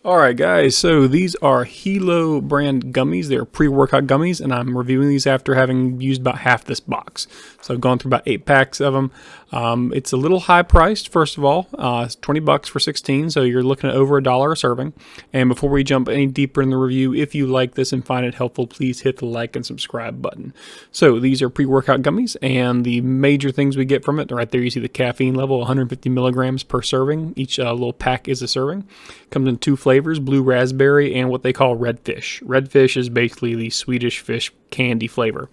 Alright guys, so these are Hilo brand gummies. They're pre-workout gummies, and I'm reviewing these after having used about half this box. So I've gone through about 8 packs of them. It's a little high priced, first of all. It's 20 bucks for 16, so you're looking at over $1 a serving. And before we jump any deeper in the review, if you like this and find it helpful, please hit the like and subscribe button. So these are pre-workout gummies, and the major things we get from it, right there you see the caffeine level, 150 milligrams per serving. Each little pack is a serving. Comes in 2 flavors, blue raspberry and what they call red fish. Red fish is basically the Swedish fish candy flavor.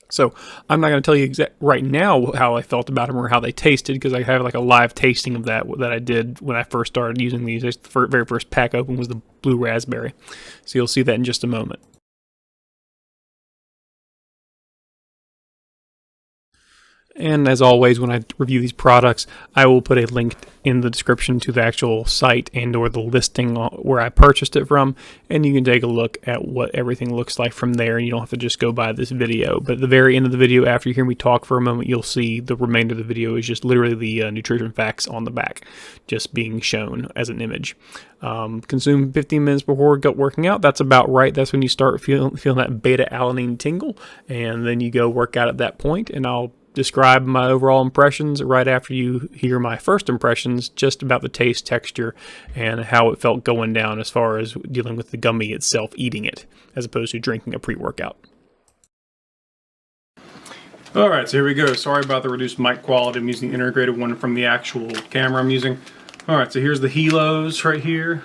So I'm not going to tell you right now how I felt about them or how they tasted, because I have like a live tasting of that I did when I first started using these. The very first pack open was the blue raspberry. So you'll see that in just a moment. And as always, when I review these products, I will put a link in the description to the actual site and or the listing where I purchased it from, and you can take a look at what everything looks like from there, and you don't have to just go by this video. But at the very end of the video, after you hear me talk for a moment, you'll see the remainder of the video is just literally the nutrition facts on the back, just being shown as an image. Consume 15 minutes before working out. That's about right. That's when you start feeling that beta-alanine tingle, and then you go work out at that point, and I'll describe my overall impressions right after you hear my first impressions, just about the taste, texture, and how it felt going down as far as dealing with the gummy itself, eating it, as opposed to drinking a pre-workout. Alright, so here we go. Sorry about the reduced mic quality. I'm using the integrated one from the actual camera I'm using. Alright, so here's the Hilos right here.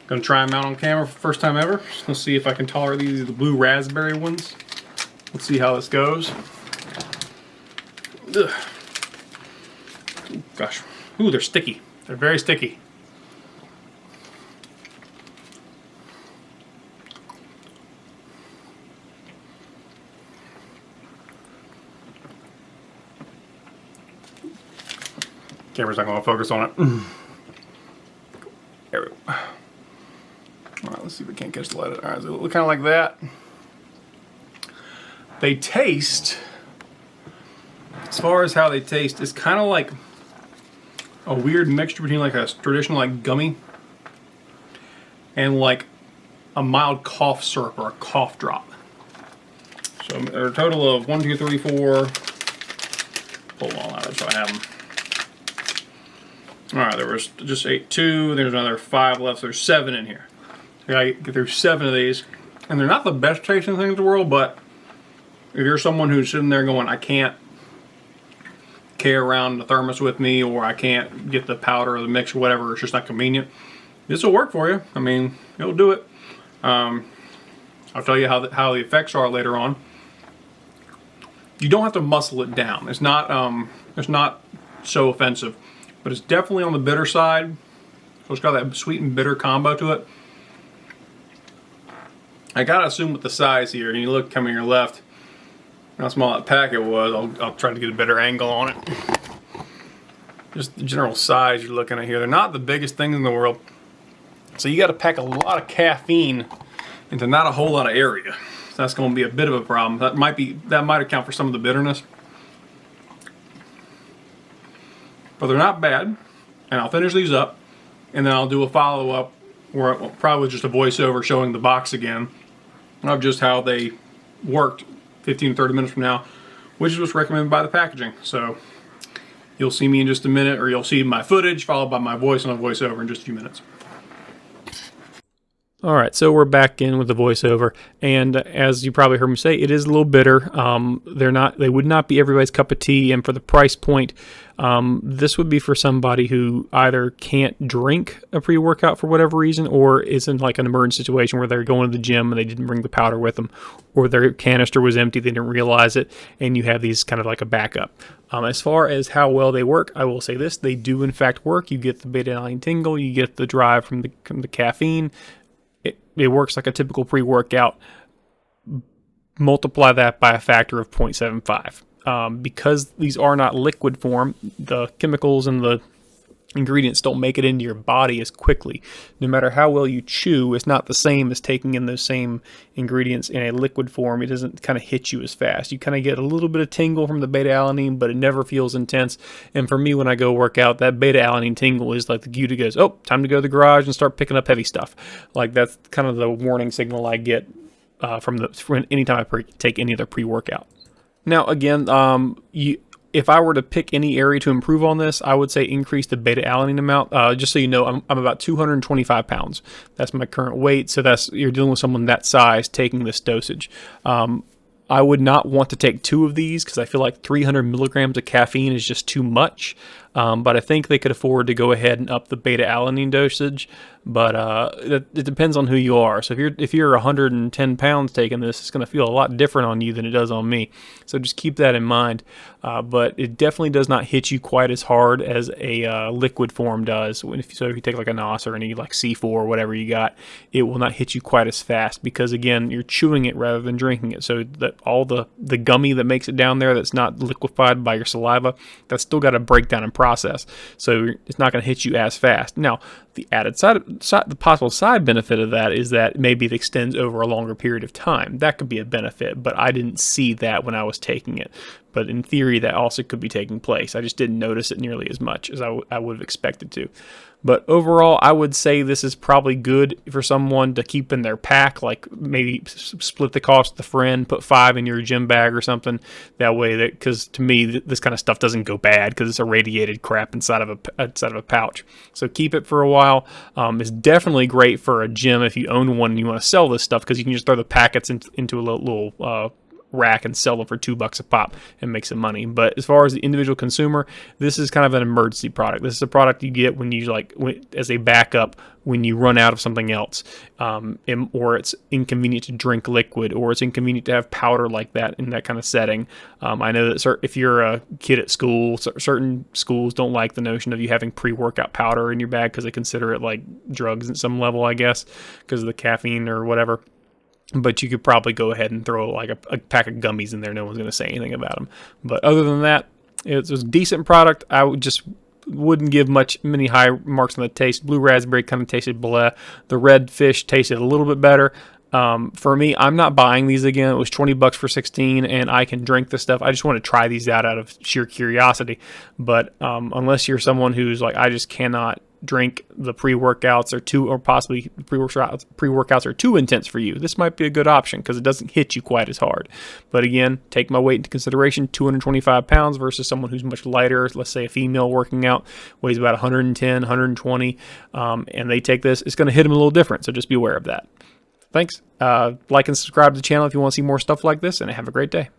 Gonna try them out on camera for the first time ever. Let's see if I can tolerate these. These are the blue raspberry ones. Let's see how this goes. Ugh. Ooh, gosh. Ooh, they're sticky. They're very sticky. Camera's not going to focus on it. There we go. Alright, let's see if we can't catch the light. Alright, so it look kind of like that. They taste, as far as how they taste, it's kind of like a weird mixture between like a traditional like gummy and like a mild cough syrup or a cough drop. So there are a total of 1, 2, 3, 4. Hold on, that's why I have them. Alright, there was just 2, there's another 5 left, so there's 7 in here. I gotta get through 7 of these, and they're not the best tasting things in the world, but if you're someone who's sitting there going, I can't carry around the thermos with me, or I can't get the powder or the mix or whatever, it's just not convenient, this will work for you. I mean, it'll do it. I'll tell you how the effects are later on. You don't have to muscle it down. It's not so offensive, but it's definitely on the bitter side. So it's got that sweet and bitter combo to it. I gotta assume with the size here, and you look coming to your left, how small that packet was. I'll try to get a better angle on it. Just the general size you're looking at here. They're not the biggest things in the world. So you got to pack a lot of caffeine into not a whole lot of area. So that's going to be a bit of a problem. That might account for some of the bitterness. But they're not bad. And I'll finish these up, and then I'll do a follow-up where probably just a voiceover showing the box again of just how they worked 15 to 30 minutes from now, which is what's recommended by the packaging. So you'll see me in just a minute, or you'll see my footage followed by my voice on a voiceover in just a few minutes. Alright, so we're back in with the voiceover, and as you probably heard me say, it is a little bitter. They would not be everybody's cup of tea, and for the price point, this would be for somebody who either can't drink a pre-workout for whatever reason, or is in like an emergency situation where they're going to the gym and they didn't bring the powder with them, or their canister was empty, they didn't realize it, and you have these kind of like a backup. As far as how well they work, I will say this: they do in fact work. You get the beta-alanine tingle, you get the drive from the caffeine. It works like a typical pre-workout. Multiply that by a factor of 0.75. Because these are not liquid form, the chemicals and the ingredients don't make it into your body as quickly. No matter how well you chew, it's not the same as taking in those same ingredients in a liquid form. It doesn't kind of hit you as fast. You kind of get a little bit of tingle from the beta-alanine, but it never feels intense. And for me, when I go work out, that beta-alanine tingle is like the cue that goes, oh, time to go to the garage and start picking up heavy stuff. Like that's kind of the warning signal I get from anytime I take any other pre-workout. Now, again, if I were to pick any area to improve on this, I would say increase the beta-alanine amount. Just so you know, I'm about 225 pounds. That's my current weight. So you're dealing with someone that size taking this dosage. I would not want to take 2 of these because I feel like 300 milligrams of caffeine is just too much. But I think they could afford to go ahead and up the beta-alanine dosage. But it depends on who you are. So if you're 110 pounds taking this, it's going to feel a lot different on you than it does on me. So just keep that in mind. But it definitely does not hit you quite as hard as a liquid form does. So if you take like a NOS or any like C4 or whatever you got, it will not hit you quite as fast because again, you're chewing it rather than drinking it. So that all the gummy that makes it down there that's not liquefied by your saliva, that's still got to break down and process. So it's not going to hit you as fast. Now, the the possible side benefit of that is that maybe it extends over a longer period of time. That could be a benefit, but I didn't see that when I was taking it. But in theory, that also could be taking place. I just didn't notice it nearly as much as I would have expected to. But overall, I would say this is probably good for someone to keep in their pack, like maybe split the cost with a friend, put 5 in your gym bag or something. That way, because to me, this kind of stuff doesn't go bad because it's irradiated crap inside of a pouch. So keep it for a while. It's definitely great for a gym if you own one and you want to sell this stuff because you can just throw the packets into a little rack and sell them for $2 a pop and make some money. But as far as the individual consumer, this is kind of an emergency product. This is a product you get when you as a backup when you run out of something else, or it's inconvenient to drink liquid, or it's inconvenient to have powder like that in that kind of setting. I know that if you're a kid at school, certain schools don't like the notion of you having pre-workout powder in your bag because they consider it like drugs at some level, I guess, because of the caffeine or whatever. But you could probably go ahead and throw like a pack of gummies in there. No one's going to say anything about them. But other than that, it's a decent product. I wouldn't give many high marks on the taste. Blue raspberry kind of tasted blah. The red fish tasted a little bit better. For me, I'm not buying these again. It was $20 for 16, and I can drink this stuff. I just want to try these out of sheer curiosity. But unless you're someone who's like, I just cannot drink the pre-workouts or possibly pre-workouts are too intense for you, this might be a good option because it doesn't hit you quite as hard. But again, take my weight into consideration, 225 pounds versus someone who's much lighter, let's say a female working out, weighs about 110, 120, and they take this, it's going to hit them a little different, so just be aware of that. Thanks. Like and subscribe to the channel if you want to see more stuff like this, and have a great day.